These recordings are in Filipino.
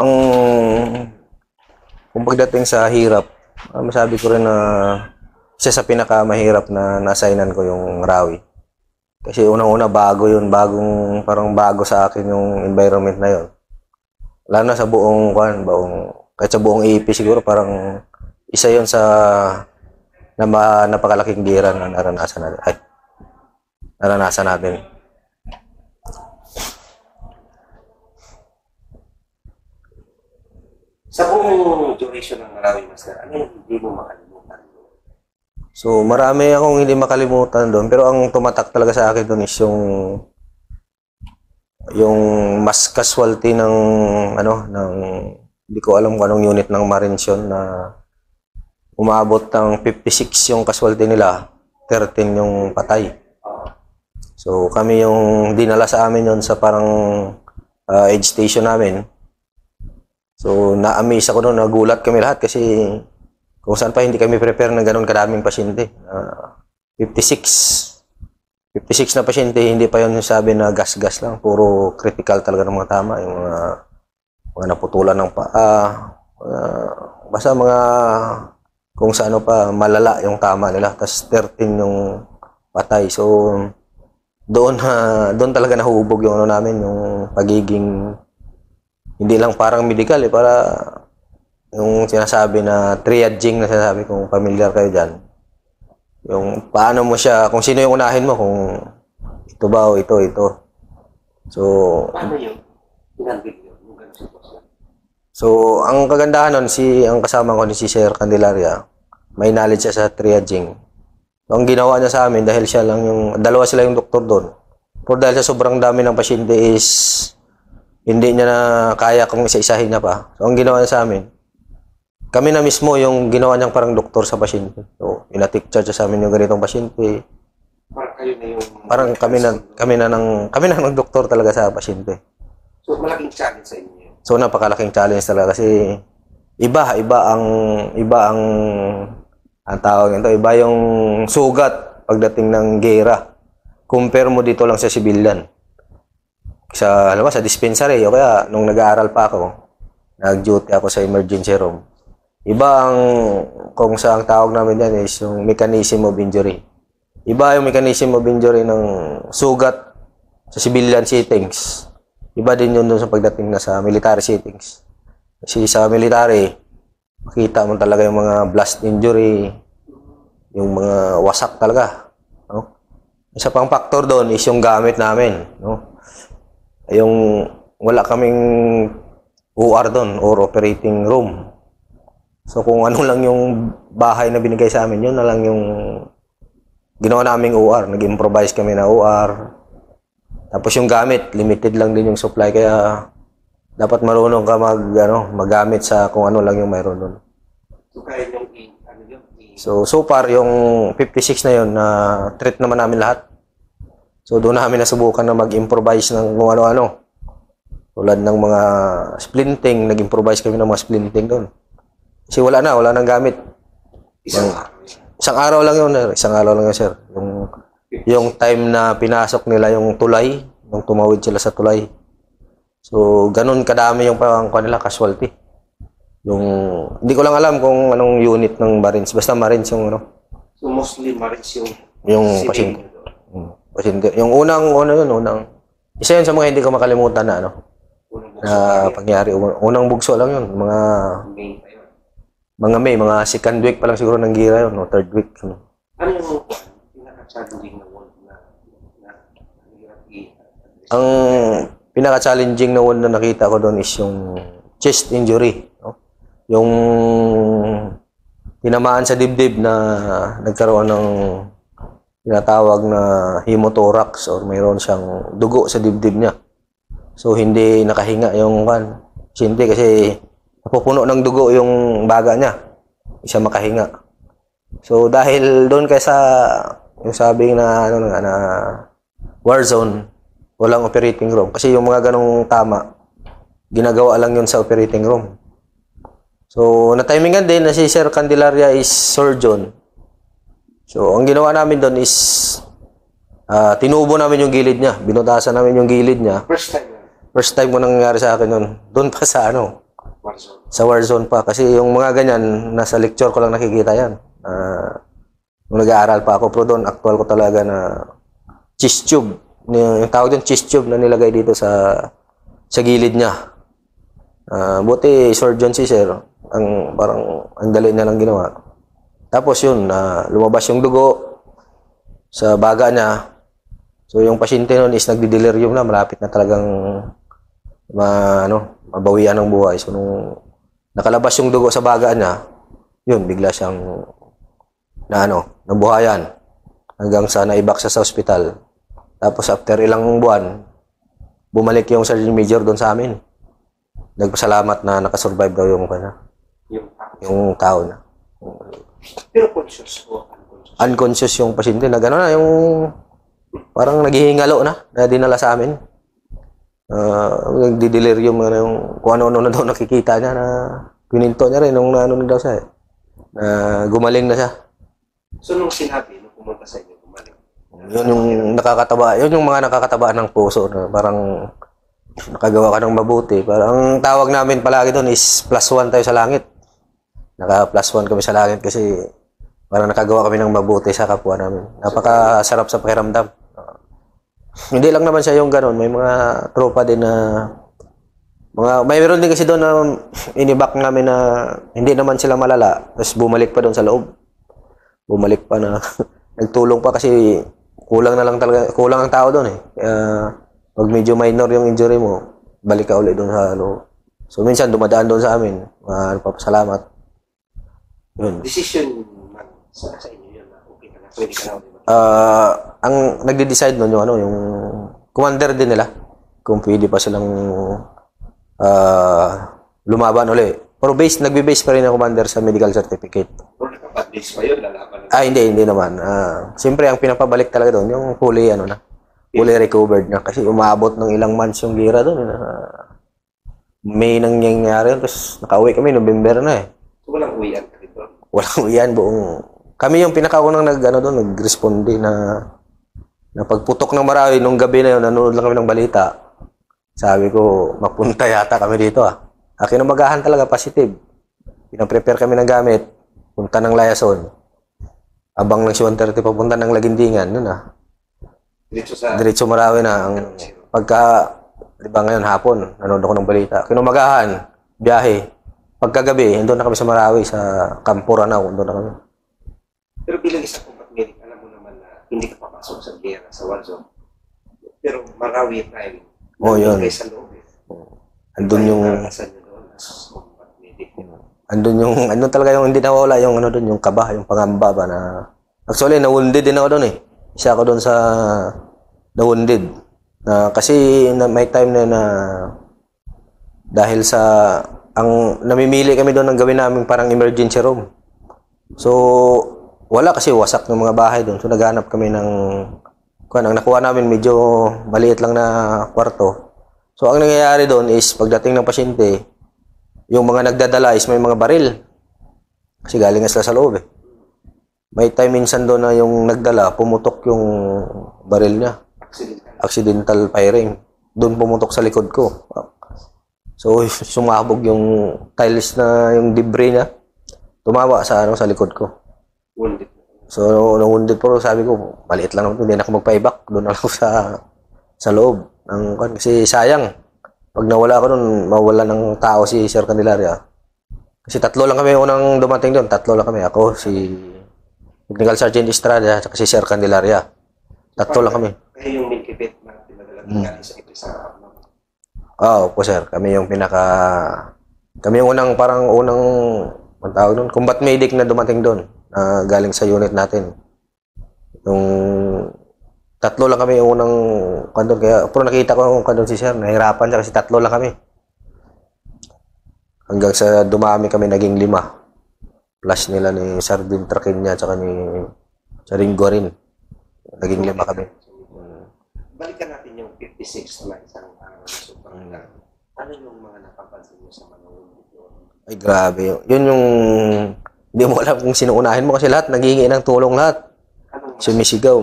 Ang kung pagdating sa hirap, masabi ko rin na isa sa pinakamahirap na na-assignan ko yung Rawi. Kasi unang-una bago yun, parang bago sa akin yung environment na yun. Lalo na sa kahit sa buong AP siguro parang isa yun sa napakalaking gira na naranasan natin. Sa buong duration ng Marawi, Master, ano yung hindi mo makalimutan? So, marami akong hindi makalimutan doon. Pero ang tumatak talaga sa akin doon is yung mass casualty ng hindi ko alam kung anong unit ng Marines yun na umabot ng 56 yung casualty nila, 13 yung patay. So, kami yung dinala sa amin yun sa parang aid station namin. So, na-amaze ako doon, nagulat kami lahat kasi kung saan pa hindi kami prepare ng ganun kadaming pasyente. 56 na pasyente, hindi pa yun sabi na gas-gas lang, puro critical talaga ng mga tama, yung mga naputulan ng paa, basta mga kung sa ano pa, malala yung tama nila, tapos 13 yung patay. So, doon talaga nahubog yung namin, yung pagiging hindi lang parang medical para yung sinasabi na triaging na sinasabi kung familiar kayo dyan. Yung paano mo siya, kung sino yung unahin mo, kung ito ba o ito. So, paano yung pinanggit yun? Yung ganun sitwasyon? So, ang kagandahan nun, ang kasama ko ni si Sir Candelaria, may knowledge siya sa triaging. So, ang ginawa niya sa amin, dahil siya lang dalawa sila yung doktor doon. Pero dahil sa sobrang dami ng pasyente is hindi niya na kaya kung isa-isahin niya pa. So, ang ginawa niya sa amin, kami na mismo yung ginawa niyang parang doktor sa pasyente. So, ina-take charge sa amin yung ganitong pasyente. Parang kayo na yung... Parang kami na ng doktor talaga sa pasyente. So, malaking challenge sa inyo. So, napakalaking challenge talaga kasi iba ang tawag nito, iba yung sugat pagdating ng gera. Compare mo dito lang sa civilian. Sa dispensary o kaya nung nag-aaral pa ako, nag-duty ako sa emergency room. Iba kung sa ang tawag namin yan is yung mechanism of injury. Iba yung mechanism of injury ng sugat sa civilian settings. Iba din yun doon sa pagdating na sa military settings. Kasi sa military, makita mo talaga yung mga blast injury, yung mga wasak talaga. No? Isa pang factor doon is yung gamit namin. No? Yung wala kaming OR doon or operating room. So kung ano lang yung bahay na binigay sa amin, yun na lang yung ginawa naming OR. Nag-improvise kami na OR. Tapos yung gamit, limited lang din yung supply kaya dapat marunong ka magamit sa kung ano lang yung mayroon doon. So kaya yung So far yung 56 na yun na treat naman namin lahat. So doon namin nasubukan na mag-improvise ng kung ano-ano. Tulad ng mga splinting, nag-improvise kami ng mga splinting doon. Kasi wala nang gamit. Isang araw lang yun, sir. Yung time na pinasok nila yung tulay, nung tumawid sila sa tulay. So ganun kadami yung kanila casualty. Hindi ko lang alam kung anong unit ng Marines, basta Marines yung So mostly Marines yung pasyente. Yung unang isa yun sa mga hindi ko makalimutan na pangyari. Unang bugso lang yun. Mga second week pa lang siguro ng gira yun, third week. Ano yung pinaka-challenging na wound na ang pinaka-challenging na wound na nakita ko doon is yung chest injury. No? Yung tinamaan sa dibdib na nagkaroon ng tinatawag na hemothorax or mayroon siyang dugo sa dibdib niya. So, hindi nakahinga yung pasyente kasi napupuno ng dugo yung baga niya. Hindi siya makahinga. So, dahil doon kaysa yung sabi na war zone, walang operating room. Kasi yung mga ganong tama, ginagawa lang yun sa operating room. So, na-timingan din na si Sir Candelaria is surgeon. So, ang ginawa namin doon is tinubo namin yung gilid niya. Binutasan namin yung gilid niya. First time. First time ko nangyari sa akin noon. Doon pa sa Warzone. Sa Warzone pa. Kasi yung mga ganyan, nasa lecture ko lang nakikita yan. Nung nag-aaral pa ako, pero doon, actual ko talaga na chest tube. Yung tawag doon, chest tube na nilagay dito sa gilid niya. Buti surgeon si sir, parang ang dali niya lang ginawa. Tapos yun, lumabas yung dugo sa baga niya. So yung pasyente nun is nagdi-delirium na, malapit na talagang mabawian ng buhay. So nung nakalabas yung dugo sa baga niya, yun, bigla siyang nabuhayan hanggang sa naibak siya sa ospital. Tapos after ilang buwan, bumalik yung Sergeant Major doon sa amin. Nagpasalamat na nakasurvive daw yung tao na. Pero conscious po. Unconscious yung pasyente na gano'n na, yung parang naghihingalo na dinala sa amin. Nagdi-delirium yung kung ano-ano na daw nakikita niya na pininto niya rin nung na daw siya na gumaling na siya. So nung sinabi, nung pumunta sa inyo, gumaling. Yun yung nakakataba, yun yung mga nakakataba ng puso na parang nakagawa ka ng mabuti. Parang ang tawag namin palagi doon is +1 tayo sa langit. Naka+1 kami sa langit kasi parang nakagawa kami ng mabuti sa kapwa namin. Napakasarap sa pakiramdam. Hindi lang naman siya yung gano'n. May mga tropa din na mayroon din kasi doon na inibak namin na hindi naman sila malala. Tapos bumalik pa doon sa loob. Bumalik pa na nagtulong pa kasi kulang ang tao doon eh. Pag medyo minor yung injury mo, balik ka ulit doon sa loob. So minsan dumadaan doon sa amin. Papasalamat. Yun. Decision sa inyo yun na okay ka na, pwede ka na. Ang nagde-decide nun yung commander din nila kung pwede pa silang lumaban uli. Pero nagbe-base pa rin ang commander sa medical certificate. Pero nakapag-base pa yun, lalaban na. Hindi naman. Siyempre ang pinapabalik talaga doon yung fully recovered na kasi umabot ng ilang months yung gira doon. May nangyayari tapos nakauwi kami November na eh. So walang uwian ka rin doon? Walang uwian kami yung pinakaunang nag-responde na pagputok ng Marawi nung gabi na yun, nanonood lang kami ng balita. Sabi ko, mapunta yata kami dito Akin ang magahan talaga, positive. Pinaprepare kami ng gamit, punta ng Layason. Abang ng 1:30 papunta ng Lagindingan, yun Diretso Marawi na. Di ba ngayon hapon, nanonood ako ng balita. Kinumagahan, biyahe. Pagkagabi, doon na kami sa Marawi, sa Campo Ranao, doon na kami. Pero bilang isang combat medic, alam mo naman na hindi ka papasok sa gera, sa Warzone. Pero Marawi time, yun. Kayo sa loob Andun yung... combat medic. Andun yung... Andun talaga yung hindi nawala yung yung kaba, yung pangamba ba na... Actually, na-wounded din ako doon eh. Isa ako doon sa na-wounded. Kasi may time na dahil sa... namimili kami doon ng gawin namin parang emergency room. So, wala kasi wasak ng mga bahay doon. So, naghanap kami ang nakuha namin medyo maliit lang na kwarto. So, ang nangyayari doon is pagdating ng pasyente, yung mga nagdadala is may mga baril. Kasi galing sila sa loob eh. May time minsan doon na yung nagdala, pumutok yung baril niya. Accidental firing. Doon pumutok sa likod ko. So, sumabog yung tiles na yung debris niya. Tumawa sa likod ko. Wounded. So, na-wounded pero sabi ko, maliit lang naman, hindi na ako magpa-evac. Doon na ako sa loob. Kasi sayang, pag nawala ako doon, mawala ng tao si Sir Candelaria. Kasi 3 lang kami unang dumating doon. 3 lang kami. Ako, si Technical Sergeant Estrada, at si Sir Candelaria. 3 lang kami. Kayo yung milkipit na pinadala galing sa ito sa po sir. Kami yung unang ang tawag doon, combat medic na dumating doon. Galing sa unit natin. Yung 3 lang kami yung unang kandon. Pero nakita ko yung kandon si sir, nahirapan siya kasi 3 lang kami. Hanggang sa dumami kami, naging 5. Plus nila ni Sardin Trakin niya, tsaka ni Ringo rin. Naging 5 kami. Balikan natin yung 56 na isang ano yung mga napapansin mo sa mga wounded doon? Ay, grabe. Yun yung... Hindi mo alam kung sino unahin mo kasi lahat, naghihingi ng tulong lahat. Sumisigaw,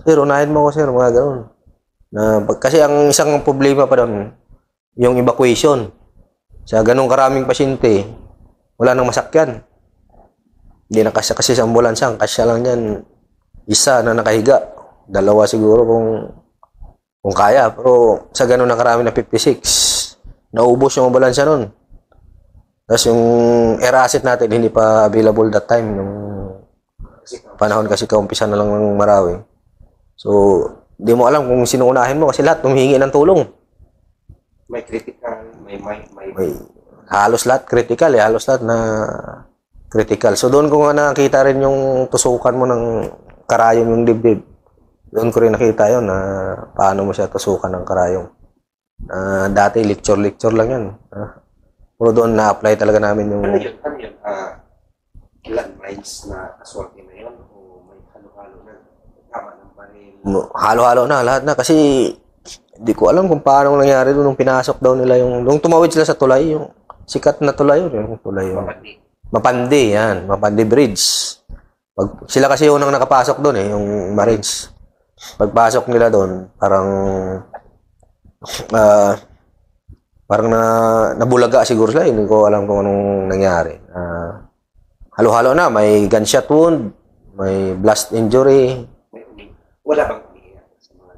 sir, unahin mo ko, sir, mga gano'n. Kasi ang isang problema pa doon, yung evacuation. Sa ganung karaming pasyente, wala nang masakyan. Hindi na kasya kasi sa ambulansya. Ang kasya lang yan, isa na nakahiga. Dalawa siguro kung kaya. Pero sa ganun na karami na 56, naubos yung ambulansya nun. Tapos yung air asset natin, hindi pa available that time. Yung panahon kasi kaumpisa na lang ng Marawi. So, di mo alam kung sino unahin mo kasi lahat humihingi ng tulong. May critical, may Halos lahat critical eh. Halos lahat na critical. So, doon ko nga nakita rin yung tusukan mo ng karayom yung dibdib. Doon ko rin nakita yun na paano mo siya tusukan ng karayom. Dati lecture lang yan. Pero doon na-apply talaga namin yung... Ano yun? Landmines na aswerte na yun? O may halo-halo na? Tama ng baril? Halo-halo na, lahat na. Kasi hindi ko alam kung paano nangyari doon nung pinasok daw nila yung... Nung tumawid sila sa tulay, yung sikat na tulay yun. Yung tulay yun. Mapandi, yan. Mapandi Bridge. Sila kasi yung nakapasok doon eh, yung Marines. Pagpasok nila doon, parang nabulaga siguro sila. Hindi ko alam kung anong nangyari. Halo-halo na. May gunshot wound, may blast injury. Wala bang umiiyak sa mga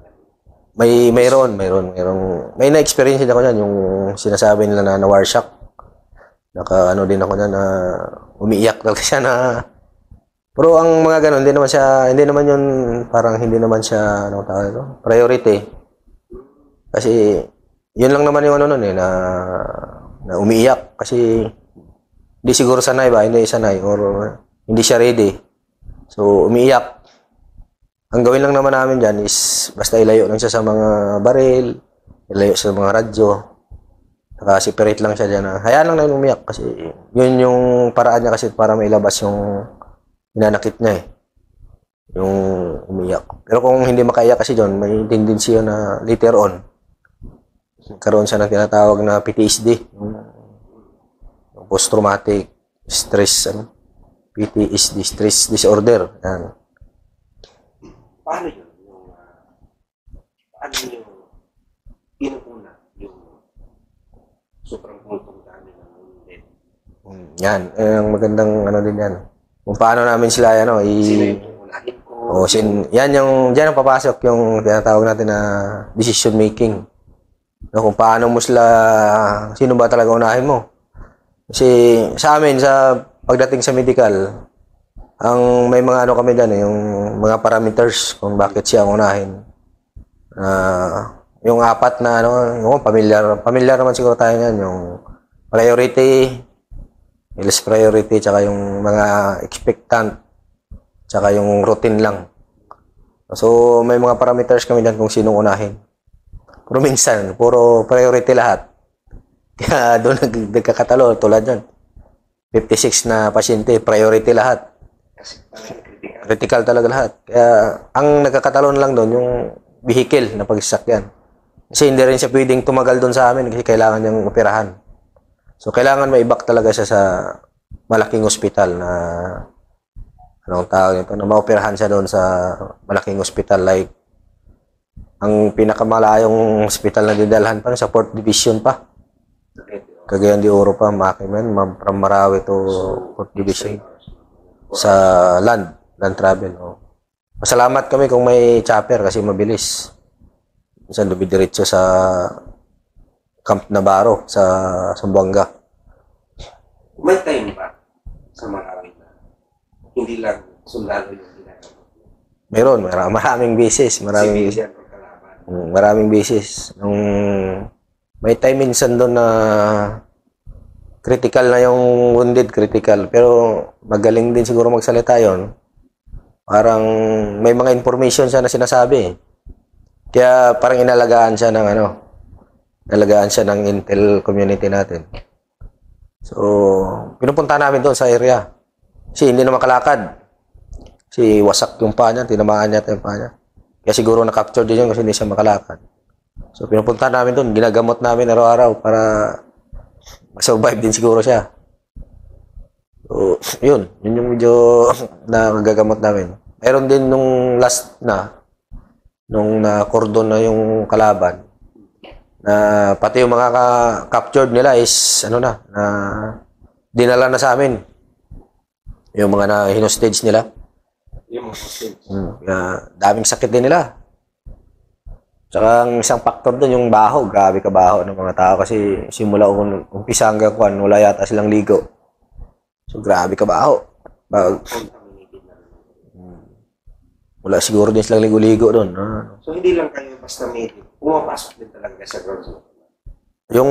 Mayroon. ganun? May na-experience din ako yan, yung sinasabi nila na war shock. Ano din ako na umiiyak talaga siya na. Pero ang mga ganun, hindi naman siya, ano tawag ito? Priority. Kasi, yun lang naman yung ano nun eh, na umiiyak. Kasi, hindi siguro sanay ba? Hindi sanay or hindi siya ready. So, umiiyak. Ang gawin lang naman namin dyan is basta ilayo lang siya sa mga baril, ilayo sa mga radyo. Naka-separate lang siya dyan. Hayaan lang na umiyak kasi yun yung paraan niya kasi para mailabas yung hinanakit niya eh. Yung umiyak. Pero kung hindi makaiyak kasi dyan, may tendency yun na later on, karoon siya ng tinatawag na PTSD. Post-traumatic stress, PTSD, stress disorder. Yan. Paano yun? Paano yung inuna yung sobrang kultong dami ng wounded? Yan. Ang magandang ano din yan. Kung paano namin sila, Sino yung unahin ko? Yan diyan ang papasok yung tinatawag natin na decision making. Kung paano mo sila, sino ba talaga unahin mo? Kasi sa amin, sa pagdating sa medical, ang may mga ano kami dyan yung mga parameters kung bakit siya ang unahin. Yung apat na yung familiar naman siguro tayo yan, yung priority, less priority, tsaka yung mga expectant, tsaka yung routine lang. So, may mga parameters kami dyan kung sinong unahin. Pero minsan, puro priority lahat. Kaya doon nagkakatalo, tulad yan. 56 na pasyente, priority lahat. Critical talaga lahat. Kaya ang nagkakatalon lang doon, yung vehicle na pagsasakyan. Kasi hindi rin siya pwedeng tumagal doon sa amin kasi kailangan niyang operahan. So, kailangan maibak talaga siya sa malaking ospital na anong tawag nito, na maoperahan siya doon sa malaking ospital like ang pinakamalayong ospital na didalhan pa sa 4th Division pa. Cagayan de Oro pa, Makiman, from Marawi to 4th Division sa land travel. Masalamat kami kung may chopper kasi mabilis. Minsan dumidiretso sa Camp Navarro sa Zamboanga. May time ba sa Marawi na hindi lang sundalo yung ginagawa? Meron, maraming beses. Maraming beses. Nung may time minsan doon na critical na yung wounded, critical. Pero magaling din siguro magsalita yon. Parang may mga information siya na sinasabi. Kaya parang inalagaan siya ng intel community natin. So, pinupunta namin doon sa area. Kasi hindi na makalakad. Kasi wasak yung paa niya, tinamaan niya yung paa niya. Kaya siguro na-capture din yun kasi hindi siya makalakad. So, pinupunta namin doon, ginagamot namin araw-araw para mag-survive din siguro siya. So, yun yung medyo nagagamot namin. Meron din nung last na, nung na-cordon na yung kalaban, Na pati yung mga captured nila is ano na dinala na sa amin. Yung mga na hinostage nila. Yung mga Muslims. Daming sakit din nila. Tsaka ang isang factor doon yung baho. Grabe ka baho ng mga tao kasi simula umpisa hanggang kwan, wala yata silang ligo. So grabe ka baho. Contaminated na. Wala siguro din silang ligo-ligo doon. So hindi lang kayo basta medic. Pumapasok din talaga sa ground zone. Yung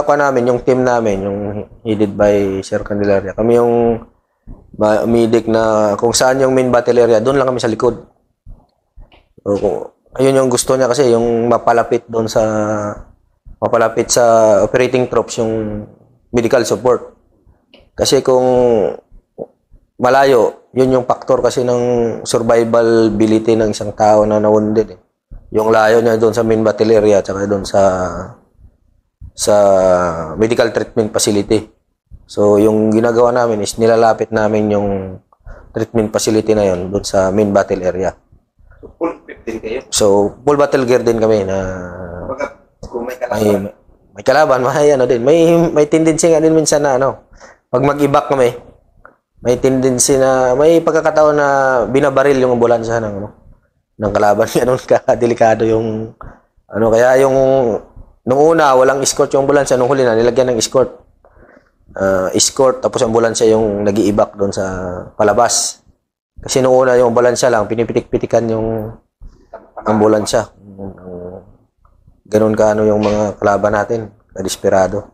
namin, yung team namin, yung headed by Sir Candelaria. Kami yung medic na kung saan yung main battle area, doon lang kami sa likod. So, ayun yung gusto niya kasi yung mapalapit sa operating troops yung medical support. Kasi kung malayo, yun yung factor kasi ng survivability ng isang tao na na-wounded. Yung layo niya doon sa main battle area at saka doon sa medical treatment facility. So, yung ginagawa namin is nilalapit namin yung treatment facility na yun doon sa main battle area. So full equipped din kayo. So, full battle gear din kami na Baga, kung may kalaban. may kalaban, may tendency nga din minsan na pag mag-evac kami, may tendency na may pagkakataon na binabaril yung ambulansya ng kalaban. Ganun ka-delikado yung kaya yung nung una walang escort yung ambulansya, nung huli na nilagyan ng escort. Escort tapos ambulansya yung nag-i-evac doon sa palabas. Kasi nung una yung ambulansya lang pinipitik-pitikan yung ambulansya. Ganun ka yung mga kalaban natin, ka-desperado.